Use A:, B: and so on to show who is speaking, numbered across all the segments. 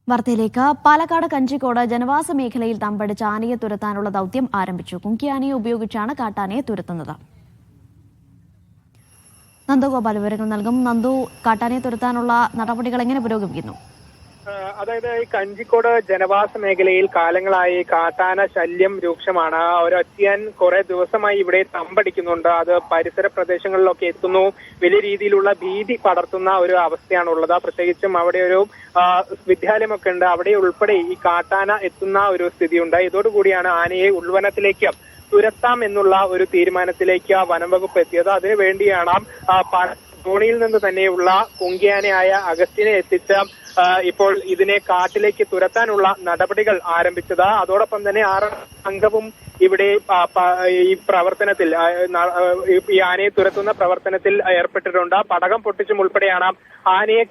A: വാർത്തയിലേക്ക്. പാലക്കാട് കഞ്ചിക്കോട് ജനവാസ മേഖലയിൽ തമ്പടിച്ച ആനയെ തുരത്താനുള്ള ദൌത്യം ആരംഭിച്ചു. കുങ്കിയാനയെ ഉപയോഗിച്ചാണ് കാട്ടാനയെ തുരത്തുന്നത്. നന്ദഗോപാൽ വിവരങ്ങൾ നൽകും. നന്ദു, കാട്ടാനയെ തുരത്താനുള്ള നടപടികൾ എങ്ങനെ പുരോഗമിക്കുന്നു?
B: അതായത് ഈ കഞ്ചിക്കോട് ജനവാസ മേഖലയിൽ കാലങ്ങളായി കാട്ടാന ശല്യം രൂക്ഷമാണ്. ഒരൊറ്റയാൻ കുറെ ദിവസമായി ഇവിടെ തമ്പടിക്കുന്നുണ്ട്. അത് പരിസര പ്രദേശങ്ങളിലൊക്കെ എത്തുന്നു. വലിയ രീതിയിലുള്ള ഭീതി പടർത്തുന്ന ഒരു അവസ്ഥയാണുള്ളത്. പ്രത്യേകിച്ചും അവിടെ ഒരു വിദ്യാലയമൊക്കെ ഉണ്ട്. അവിടെ ഉൾപ്പെടെ ഈ കാട്ടാന എത്തുന്ന ഒരു സ്ഥിതിയുണ്ട്. ഇതോടുകൂടിയാണ് ആനയെ ഉൾവനത്തിലേക്ക് തുരത്താം എന്നുള്ള ഒരു തീരുമാനത്തിലേക്ക് വനംവകുപ്പ് എത്തിയത്. അതിനുവേണ്ടിയാണ് ധോണിയിൽ നിന്ന് തന്നെയുള്ള കുങ്കിയാനയായ അഗസ്റ്റിനെ എത്തിച്ച ഇപ്പോൾ ഇതിനെ കാട്ടിലേക്ക് തുരത്താനുള്ള നടപടികൾ ആരംഭിച്ചത്. അതോടൊപ്പം തന്നെ 6 അംഗവും ഇവിടെ ഈ പ്രവർത്തനത്തിൽ ഈ ആനയെ തുരത്തുന്ന പ്രവർത്തനത്തിൽ ഏർപ്പെട്ടിട്ടുണ്ട്. പടകം പൊട്ടിച്ചും ഉൾപ്പെടെയാണ് ആനയെ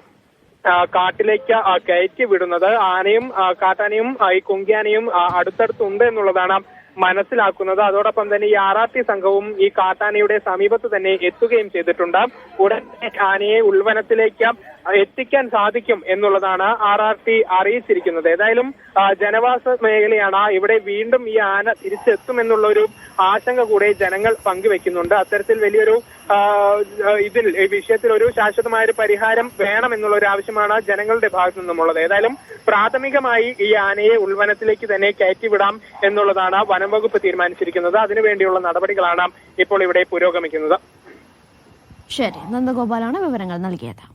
B: കാട്ടിലേക്ക് കയറ്റി വിടുന്നത്. ആനയും കാട്ടാനയും ഈ കുങ്കിയാനയും അടുത്തടുത്തുണ്ട് എന്നുള്ളതാണ് മനസ്സിലാക്കുന്നത്. അതോടൊപ്പം തന്നെ ഈ RRT സംഘവും ഈ കാട്ടാനയുടെ സമീപത്ത് തന്നെ എത്തുകയും ചെയ്തിട്ടുണ്ട്. ഉടനെ ആനയെ ഉൾവനത്തിലേക്ക് എത്തിക്കാൻ സാധിക്കും എന്നുള്ളതാണ് RRT അറിയിച്ചിരിക്കുന്നത്. ഏതായാലും ജനവാസ മേഖലയാണ്. ഇവിടെ വീണ്ടും ഈ ആന തിരിച്ചെത്തുമെന്നുള്ള ഒരു ആശങ്ക കൂടെ ജനങ്ങൾ പങ്കുവെക്കുന്നുണ്ട്. അത്തരത്തിൽ വലിയൊരു ഈ വിഷയത്തിൽ ഒരു ശാശ്വതമായ ഒരു പരിഹാരം വേണമെന്നുള്ള ഒരു ആവശ്യമാണ് ജനങ്ങളുടെ ഭാഗത്തു നിന്നുമുള്ളത്. ഏതായാലും പ്രാഥമികമായി ഈ ആനയെ ഉൾവനത്തിലേക്ക് തന്നെ കയറ്റിവിടാം എന്നുള്ളതാണ് വനംവകുപ്പ് തീരുമാനിച്ചിരിക്കുന്നത്. അതിനുവേണ്ടിയുള്ള നടപടികളാണ് ഇപ്പോൾ ഇവിടെ പുരോഗമിക്കുന്നത്.
A: ശരി, നന്ദഗോപാലാണ് വിവരങ്ങൾ നൽകിയത്.